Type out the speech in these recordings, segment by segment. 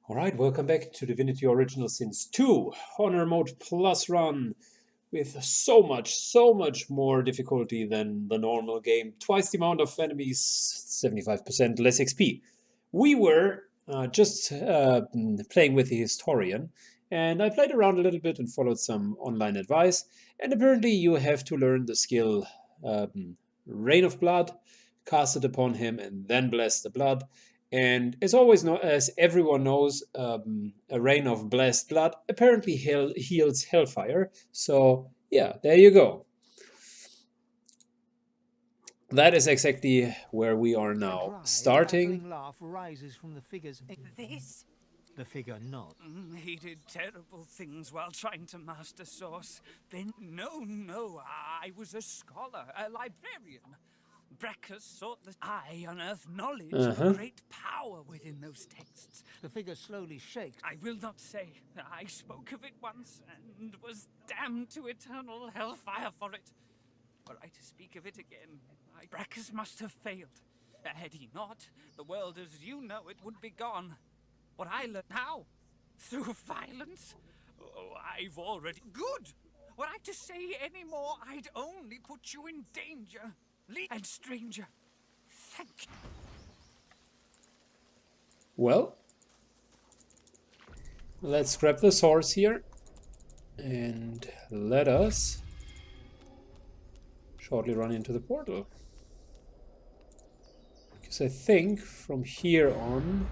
Alright, welcome back to Divinity Original Sins 2 Honor Mode Plus run with so much more difficulty than the normal game. Twice the amount of enemies, 75% less XP. We were just playing with the Historian, and I played around a little bit and followed some online advice, and apparently you have to learn the skill Rain of Blood, cast it upon him, and then bless the blood. And as everyone knows, a rain of blessed blood apparently heals hellfire. So yeah, there you go. That is exactly where we are now. Starting. Laugh rises from the figure's. This? The figure nods. He did terrible things while trying to master Source. Then, no, I was a scholar, a librarian. Breckus sought that I unearthed knowledge of great power within those texts. The figure slowly shakes. I will not say. I spoke of it once and was damned to eternal hellfire for it. Were I to speak of it again, Breckus must have failed. Had he not, the world as you know it would be gone. What I learned how? Through violence? Oh, I've already... Good! Were I to say any more, I'd only put you in danger. And stranger, thank you. Well, let's grab the source here and let us shortly run into the portal. Because I think from here on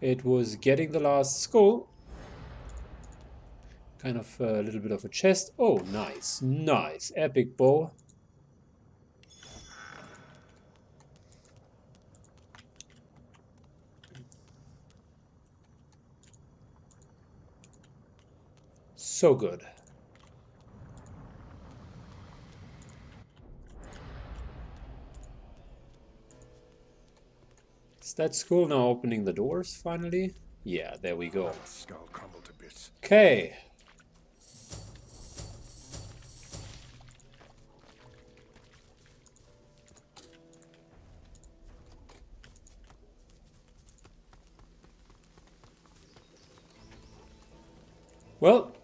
it was getting the last skull. Kind of a little bit of a chest. Oh, nice. Nice. Epic bow. So good. Is that skull now opening the doors finally? Yeah, there we go. Skull crumbled to bits. Okay. Well,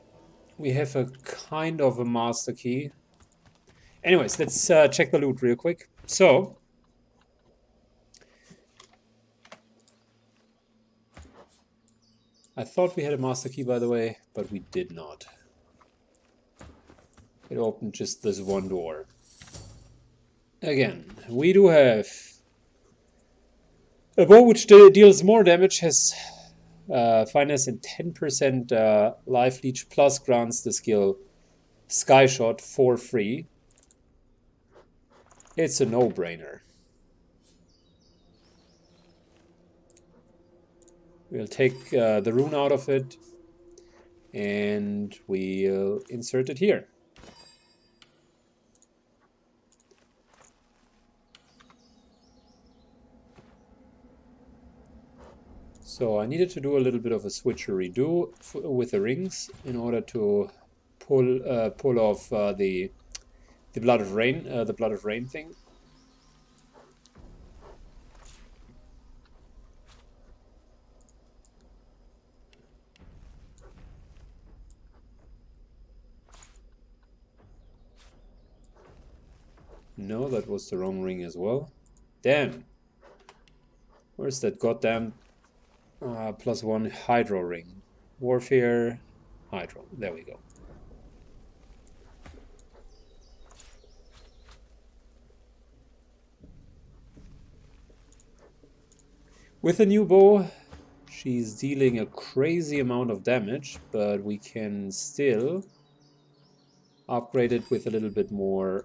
we have a kind of a master key. Anyways, let's check the loot real quick. So, I thought we had a master key, by the way, but we did not. It opened just this one door. Again, we do have a bow which deals more damage, has finesse and 10% life leech, plus grants the skill Sky Shot for free. It's a no-brainer. We'll take the rune out of it and we'll insert it here. So I needed to do a little bit of a switcheroo with the rings in order to pull off the blood of rain thing. No, that was the wrong ring as well. Damn. Where's that goddamn +1 Hydro ring? Warfare, Hydro. There we go. With a new bow, she's dealing a crazy amount of damage, but we can still upgrade it with a little bit more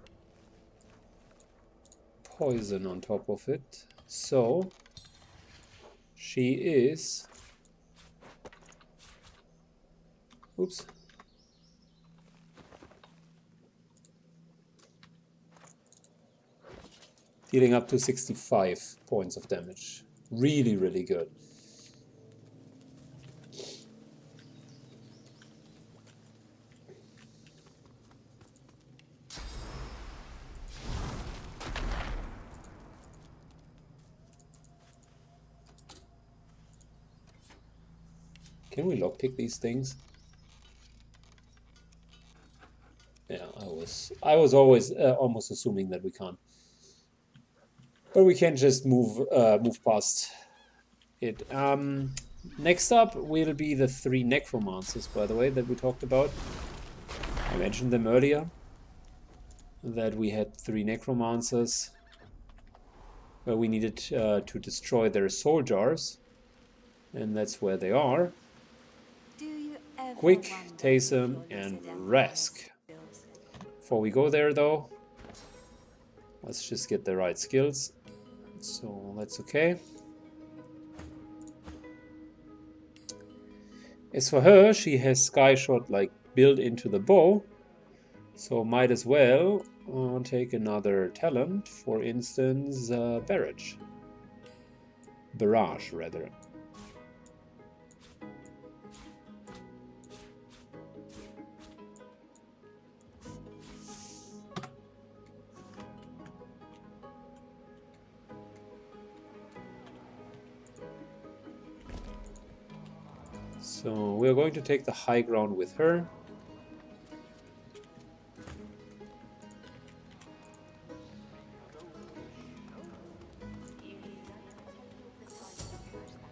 poison on top of it. So she is, oops, dealing up to 65 points of damage. Really, really good. Can we lockpick these things? Yeah, I was always almost assuming that we can't. But we can just move past it. Next up will be the 3 necromancers, by the way, that we talked about. I mentioned them earlier, that we had 3 necromancers where we needed to destroy their soul jars, and that's where they are. Quick, Taysom, and Rask. Before we go there though, let's just get the right skills. So that's okay. As for her, she has Sky Shot like built into the bow, so might as well take another talent. For instance, Barrage. Barrage, rather. So we're going to take the high ground with her.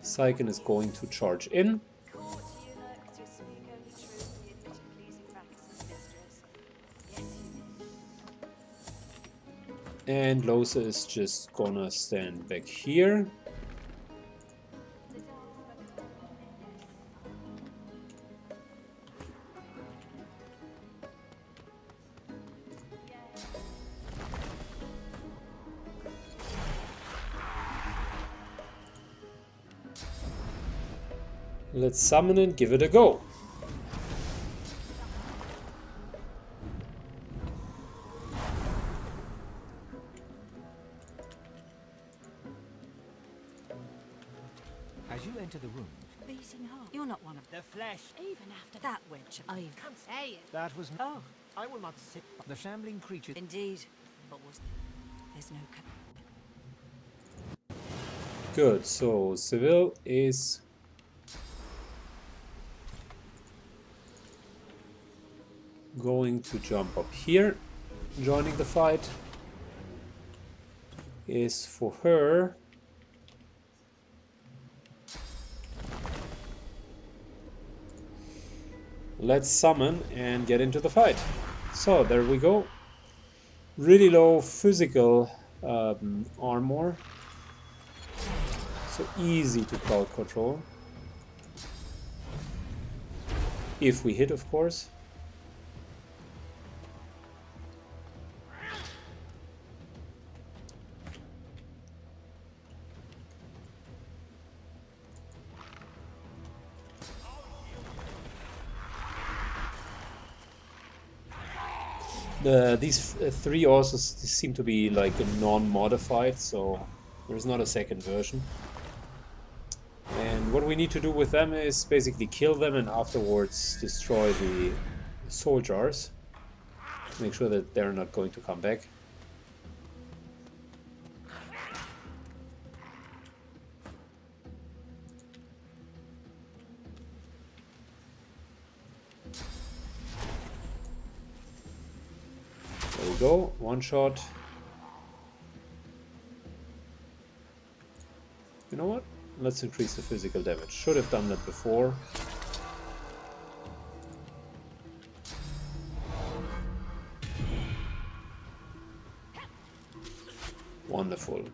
Syken is going to charge in. And Losa is just gonna stand back here. Let's summon and give it a go. As you enter the room, Beating heart. You're not one of the flesh. even after that witch. I can't say it. That was. Oh, I will not sit. The shambling creature. indeed. But there's no. Good, so Seville is going to jump up here, joining the fight. Is for her. Let's summon and get into the fight. So there we go. Really low physical armor. So easy to crowd control. If we hit, of course. These 3 also seem to be like non-modified, so there's not a second version. And what we need to do with them is basically kill them and afterwards destroy the soul jars. Make sure that they're not going to come back. There we go, 1 shot. You know what? Let's increase the physical damage. Should have done that before. Wonderful.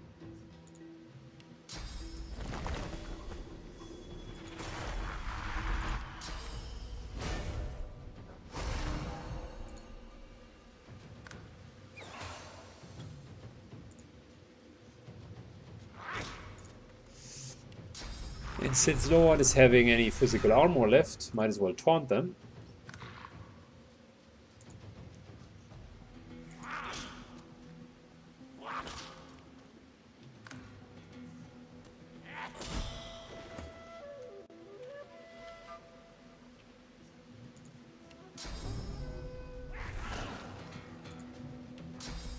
And since no one is having any physical armor left, might as well taunt them.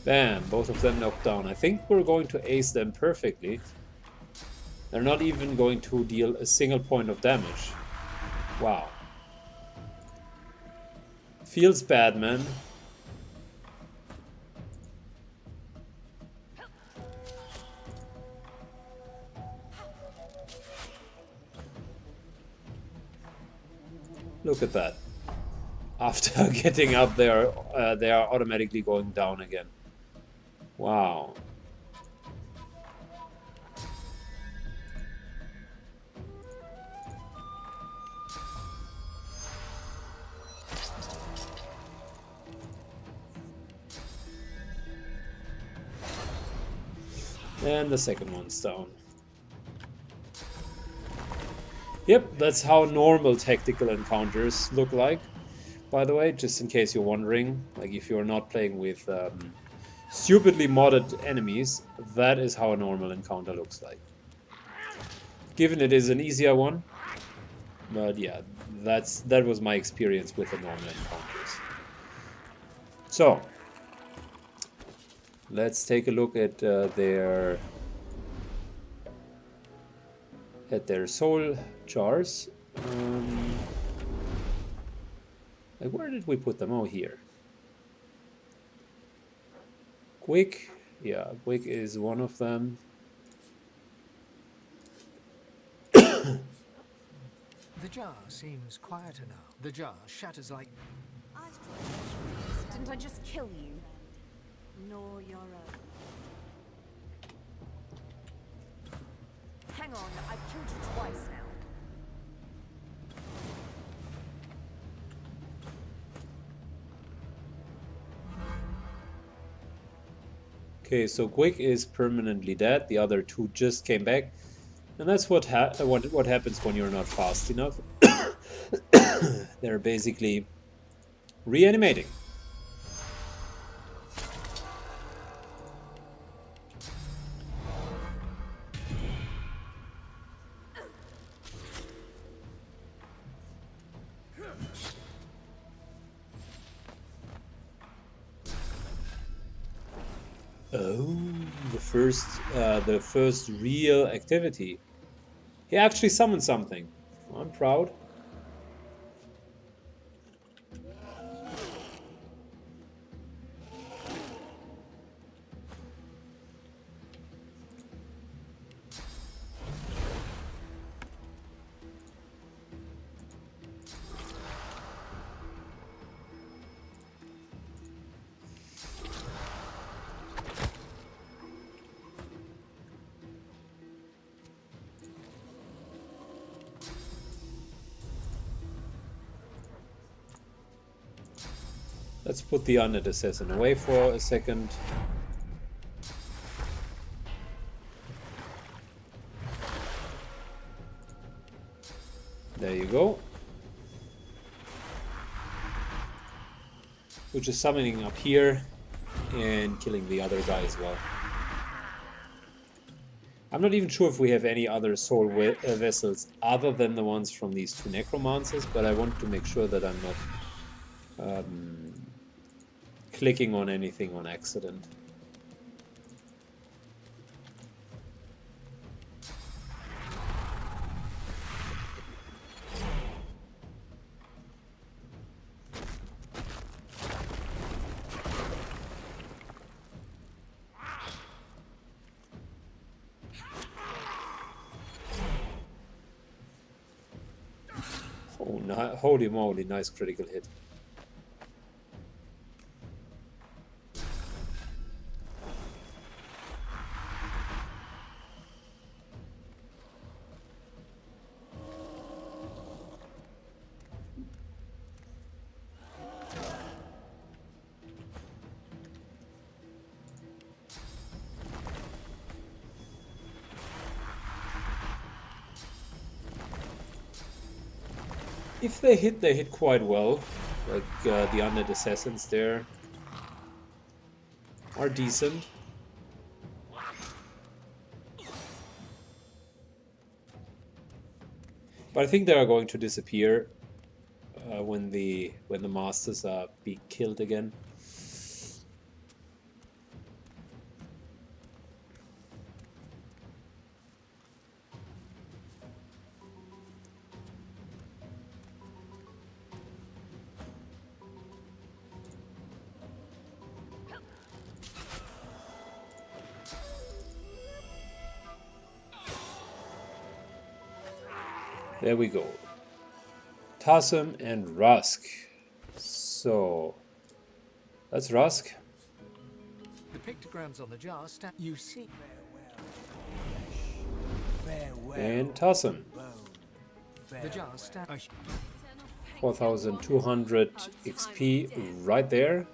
Bam, both of them knocked down. I think we're going to ace them perfectly. They're not even going to deal a single point of damage. Wow. Feels bad, man. Look at that. After getting up there, they are automatically going down again. Wow. And the second one's down. Yep, that's how normal tactical encounters look like. By the way, just in case you're wondering, like if you're not playing with stupidly modded enemies, that is how a normal encounter looks like. Given it is an easier one, but yeah, that was my experience with the normal encounters. So, let's take a look at their soul jars. Like where did we put them? Oh, here. Quick, yeah, Quick is one of them. The jar seems quieter now. The jar shatters like... Didn't I just kill you? Nor your own. Hang on, I've killed you twice now. Okay, so Quick is permanently dead. The other two just came back, and that's what happens when you're not fast enough. They're basically reanimating. Oh, the first real activity. He actually summoned something. I'm proud. Let's put the undead assassin away for a second. There you go. Which is summoning up here and killing the other guy as well. I'm not even sure if we have any other soul vessels other than the ones from these two necromancers, but I want to make sure that I'm not clicking on anything on accident. Oh, holy moly, nice critical hit. If they hit quite well. Like the undead assassins there are decent. But I think they are going to disappear when the masters are being killed again. There we go. Tassum and Rusk. So, that's Rusk. The pictograms on the jar stand. You see. And Tassum. The jar stand. 4200 XP right there.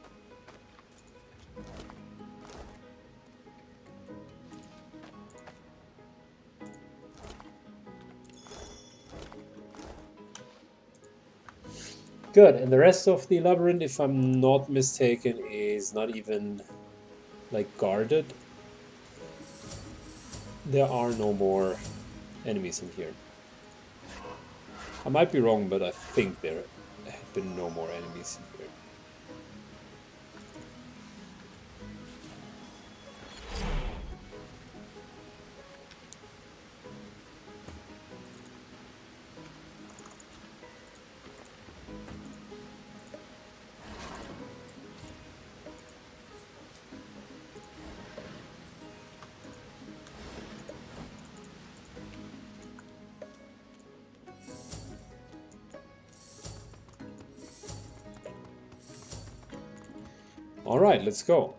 Good, and the rest of the labyrinth, if I'm not mistaken, is not even like guarded. There are no more enemies in here. I might be wrong, but I think there have been no more enemies in here. Alright, let's go.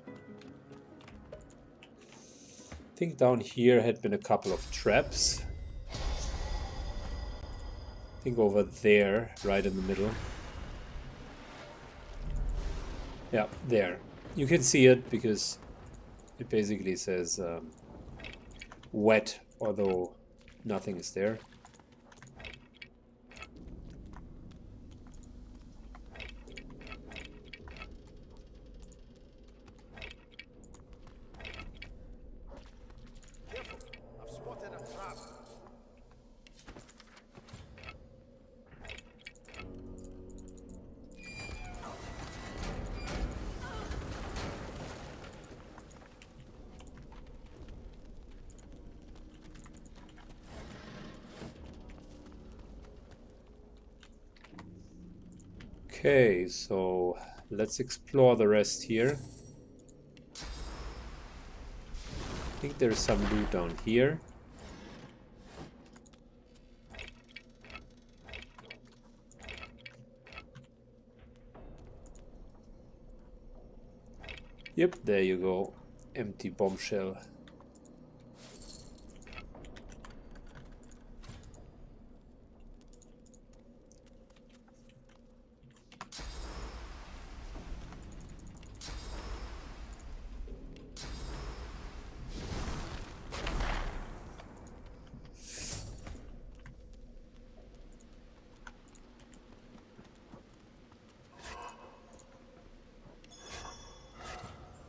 I think down here had been a couple of traps. I think over there, right in the middle. Yeah, there. You can see it because it basically says wet, although nothing is there. Okay, so let's explore the rest here. I think there's some loot down here. Yep, there you go. Empty bombshell.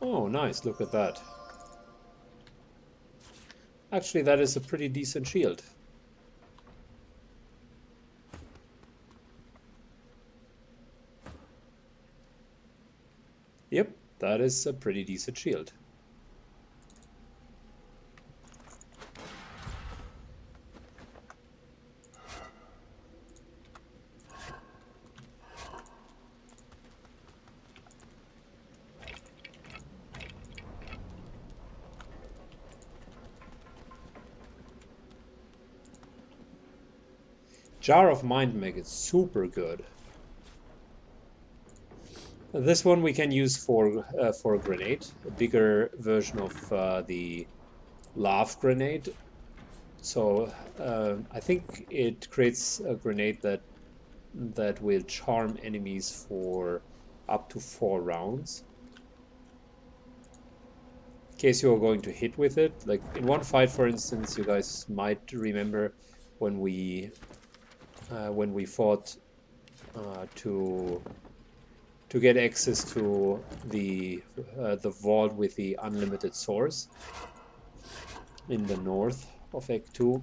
Oh, nice, look at that. Actually, that is a pretty decent shield. Yep, that is a pretty decent shield. Jar of Mind make it super good. This one we can use for a grenade, a bigger version of the laugh grenade. So I think it creates a grenade that will charm enemies for up to 4 rounds. In case you are going to hit with it, like in one fight, for instance, you guys might remember when we fought to get access to the vault with the unlimited source in the north of Act 2.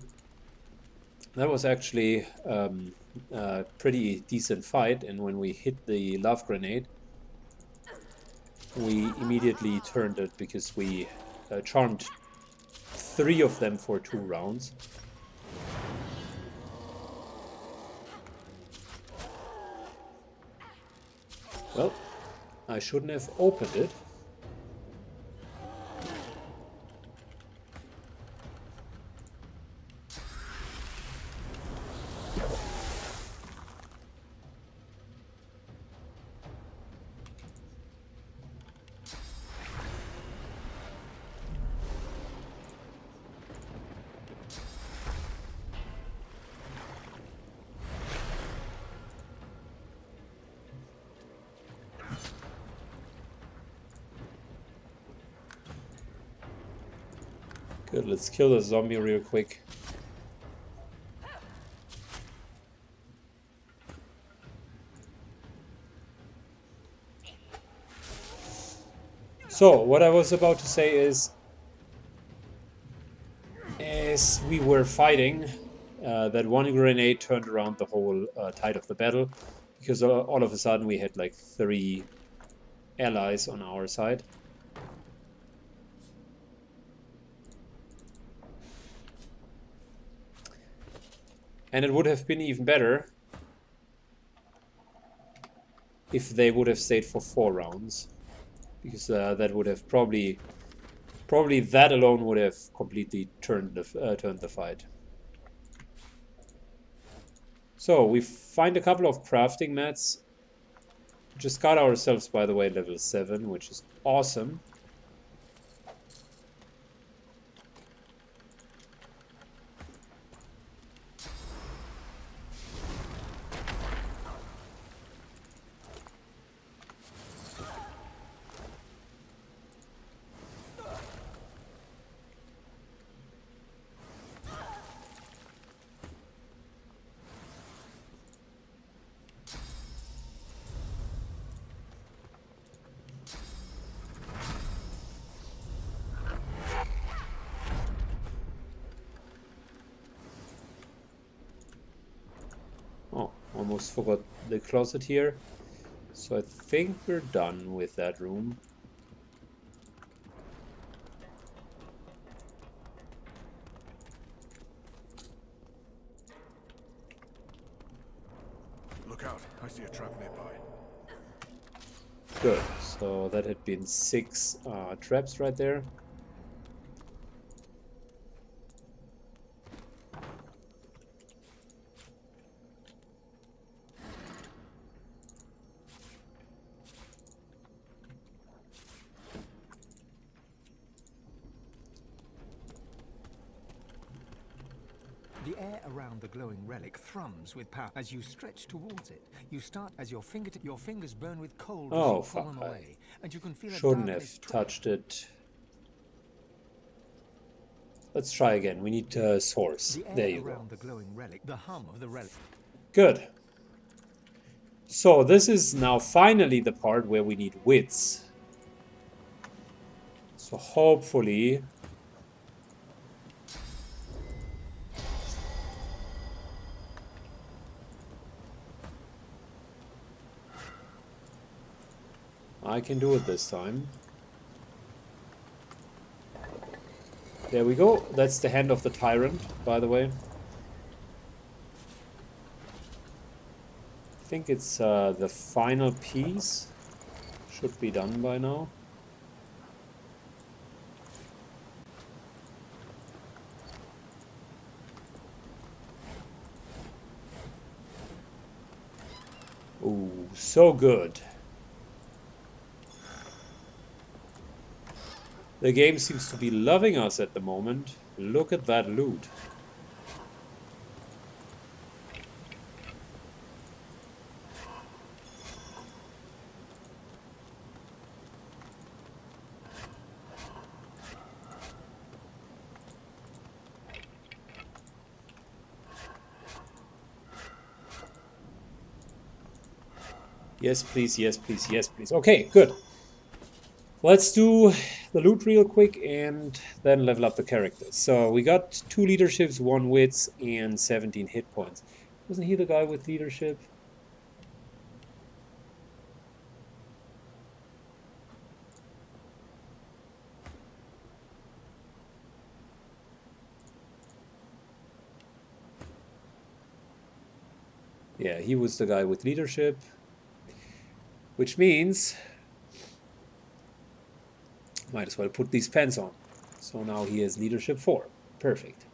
That was actually a pretty decent fight, and when we hit the love grenade, we immediately turned it because we charmed 3 of them for 2 rounds. Well, I shouldn't have opened it. Good, let's kill the zombie real quick. So, what I was about to say is, as we were fighting, that one grenade turned around the whole tide of the battle, because all of a sudden we had like 3 allies on our side. And it would have been even better if they would have stayed for 4 rounds, because that would have probably that alone would have completely turned the fight. So we find a couple of crafting mats. Just got ourselves, by the way, level 7, which is awesome. Oh, almost forgot the closet here. So I think we're done with that room. Look out, I see a trap nearby. Good. So that had been 6 traps right there. The air around the glowing relic thrums with power. As you stretch towards it, you start as your fingers burn with cold as Oh, you pull fuck. them away, and you can feel Shouldn't a have darkness touched it. Let's try again. We need source. The air There you around go. the glowing relic, the hum of the relic. Good. So this is now finally the part where we need wits. So hopefully I can do it this time. There we go. That's the hand of the tyrant, by the way. I think it's the final piece. Should be done by now. Ooh, so good. The game seems to be loving us at the moment. Look at that loot. Yes, please, yes, please, yes, please. Okay, good. Let's do the loot real quick and then level up the characters. So we got 2 leaderships, 1 wits, and 17 hit points. Wasn't he the guy with leadership? Yeah, he was the guy with leadership. Which means might as well put these pants on. So now he has leadership 4. Perfect.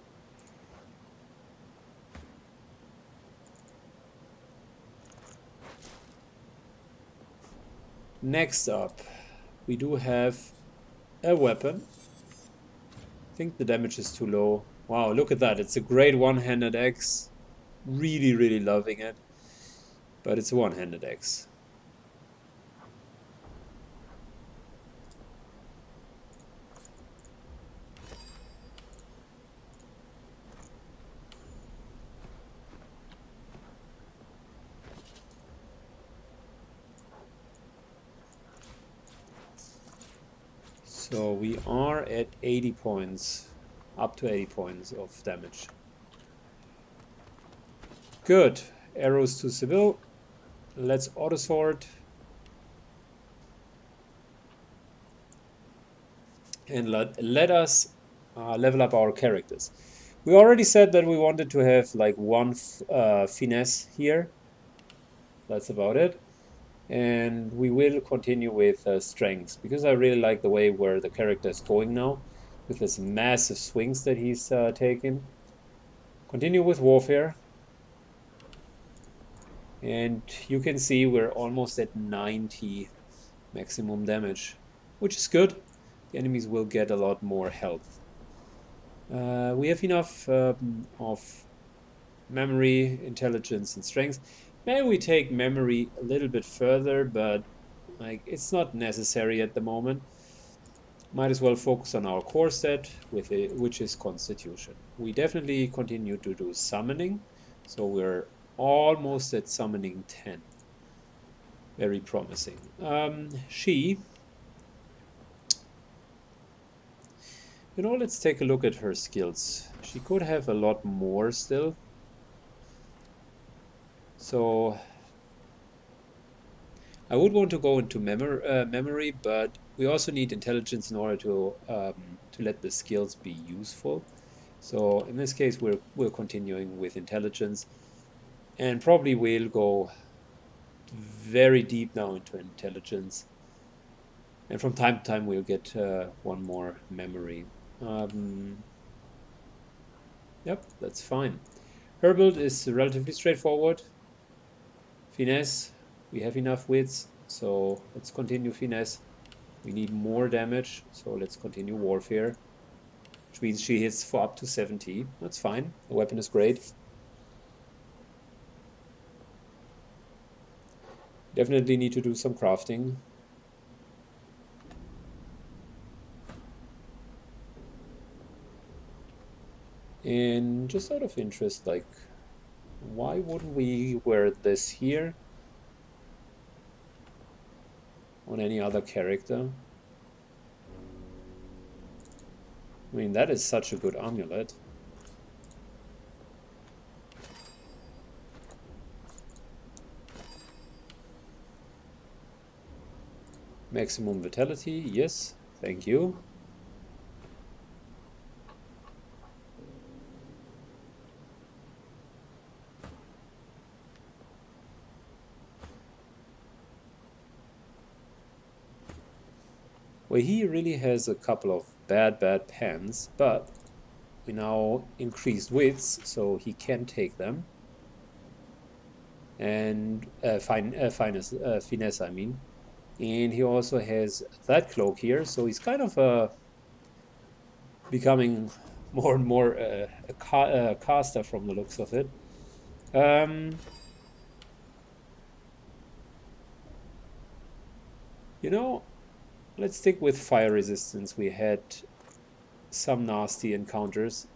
Next up, we do have a weapon. I think the damage is too low. Wow, look at that. It's a great one-handed axe. Really, really loving it. But it's a one-handed axe. So we are at 80 points, up to 80 points of damage. Good. Arrows to Seville. Let's auto-sort. And let us level up our characters. We already said that we wanted to have like one finesse here. That's about it. And we will continue with strengths, because I really like the way where the character is going now, with this massive swings that he's taken. Continue with warfare. And you can see we're almost at 90 maximum damage, which is good. The enemies will get a lot more health. We have enough of memory, intelligence, and strength. Maybe we take memory a little bit further, but like it's not necessary at the moment. Might as well focus on our core stat, which is Constitution. We definitely continue to do summoning, so we're almost at summoning 10. Very promising. Let's take a look at her skills. She could have a lot more still. So I would want to go into memory, but we also need intelligence in order to let the skills be useful. So in this case, we're continuing with intelligence, and probably we'll go very deep now into intelligence. And from time to time, we'll get one more memory. Yep, that's fine. Her build is relatively straightforward. Finesse, we have enough wits, so let's continue finesse. We need more damage, so let's continue warfare, which means she hits for up to 70. That's fine. The weapon is great. Definitely need to do some crafting. And just out of interest, like, why wouldn't we wear this here on any other character? I mean, that is such a good amulet. Maximum vitality, yes, thank you. Well, he really has a couple of bad pens, but we now increased wits, so he can take them. And finesse, I mean. And he also has that cloak here, so he's kind of becoming more and more a caster from the looks of it. Let's stick with fire resistance. We had some nasty encounters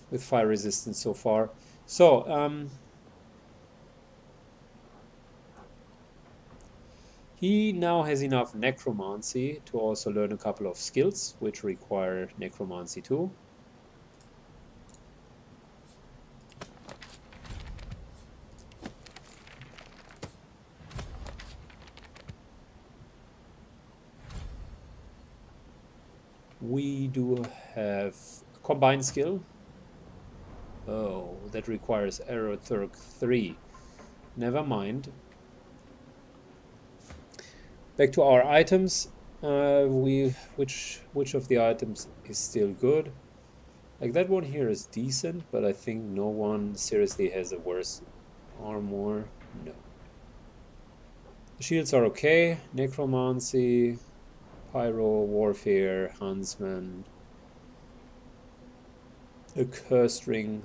with fire resistance so far. So, he now has enough necromancy to also learn a couple of skills, which require necromancy too. We do have a combined skill. Oh, that requires arrow 3. Never mind. Back to our items. Which of the items is still good? Like that one here is decent, but I think no one seriously has a worse armor. No. The shields are okay. Necromancy, Pyro, Warfare, Huntsman, a Cursed Ring.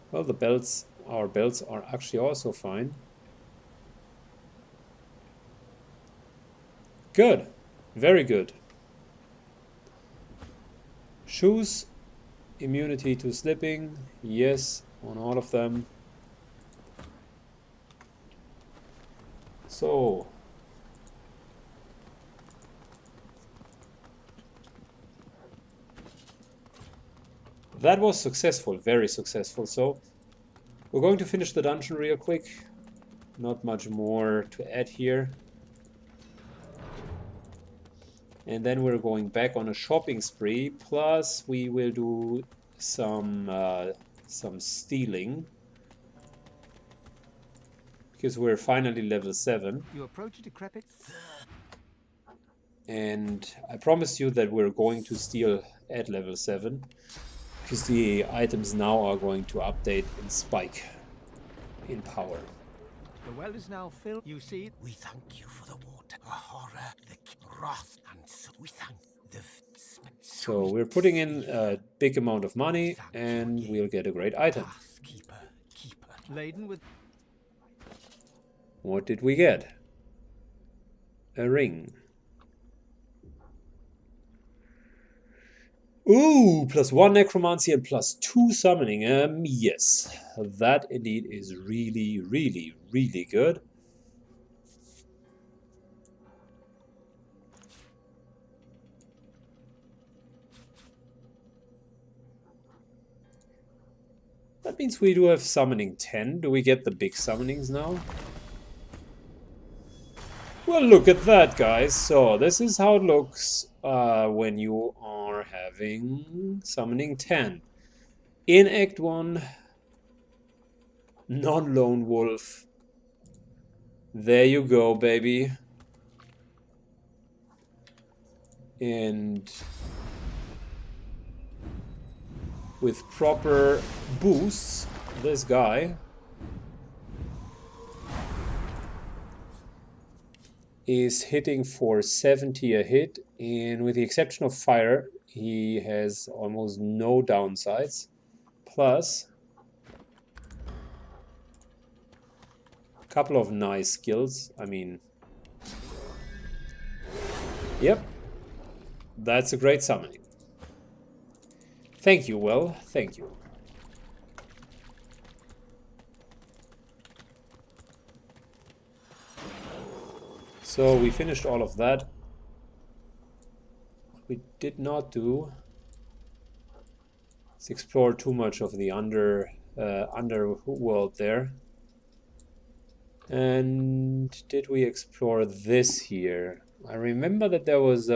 Well, our belts are actually also fine. Good. Very good. Shoes, immunity to slipping. Yes, on all of them. So that was successful, very successful. So we're going to finish the dungeon real quick. Not much more to add here. And then we're going back on a shopping spree. Plus we will do some stealing. Because we're finally level 7. You approach a decrepit. And I promised you that we're going to steal at level 7. Because the items now are going to update and spike in power. The well is now filled. You see, we thank you for the water, the horror, the wrath, and so we thank the. So we're putting in a big amount of money, and we'll get a great item. Keeper, laden with. What did we get? A ring. Ooh, +1 necromancy and +2 summoning. Yes, that indeed is really, really, really good. That means we do have summoning 10. Do we get the big summonings now? Well, look at that, guys. So this is how it looks when you are having summoning 10. In Act 1, non-lone wolf. There you go, baby. And with proper boosts, this guy is hitting for 70 a hit, and with the exception of fire, he has almost no downsides. Plus a couple of nice skills. I mean, yep, that's a great summoning. Thank you, Will. Thank you. So we finished all of that. What we did not do is explore too much of the underworld there. And did we explore this here? I remember that there was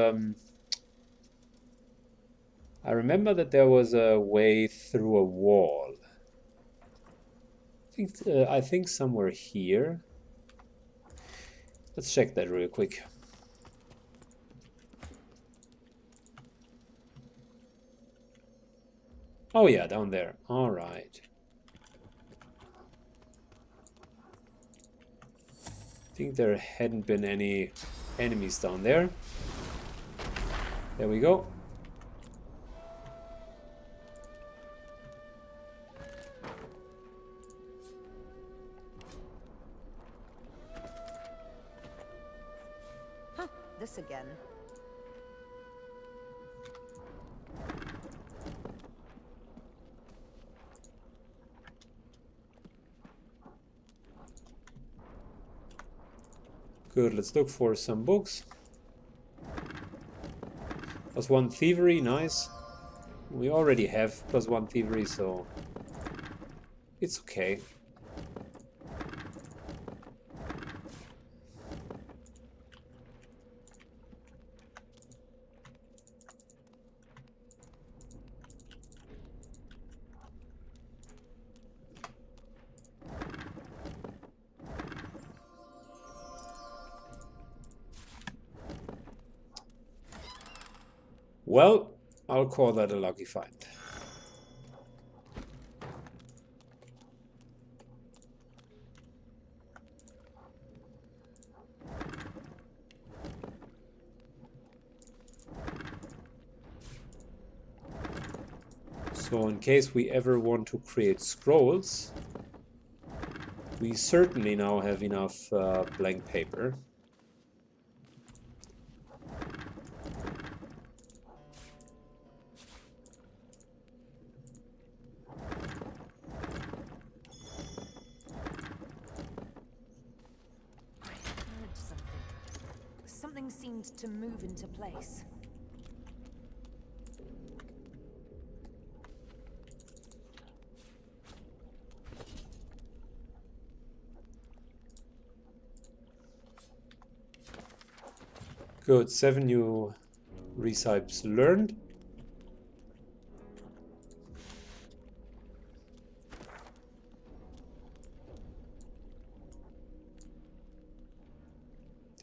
a way through a wall. I think somewhere here. Let's check that real quick. Oh yeah, down there. All right. I think there hadn't been any enemies down there. There we go. Huh, this again. Good, let's look for some books. +1 thievery, nice. We already have +1 thievery, so it's okay. Well, I'll call that a lucky find. So in case we ever want to create scrolls, we certainly now have enough blank paper. seemed to move into place. Good, 7 new recipes learned.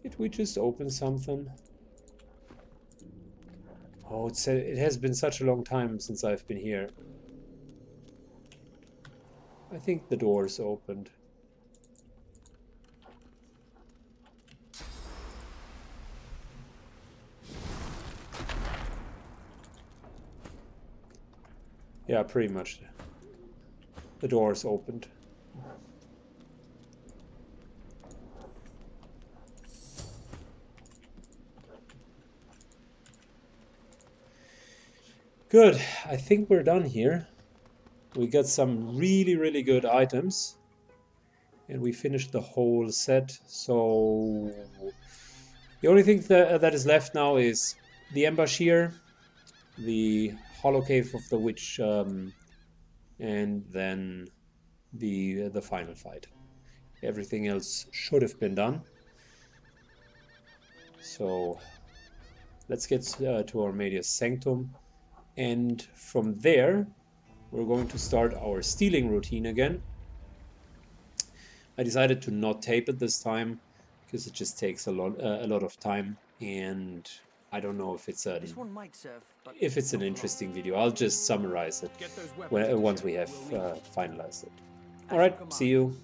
Did we just open something? Oh, it has been such a long time since I've been here. I think the door's opened. Yeah, pretty much. The door's opened. Good. I think we're done here. We got some really good items. And we finished the whole set. So the only thing that is left now is the Embashir, the Hollow Cave of the Witch, and then the final fight. Everything else should have been done. So let's get to our Media's Sanctum, and from there we're going to start our stealing routine again. I decided to not tape it this time because it just takes a lot of time, and I don't know if it's an interesting video. I'll just summarize it once we have finalized it. All right, see you.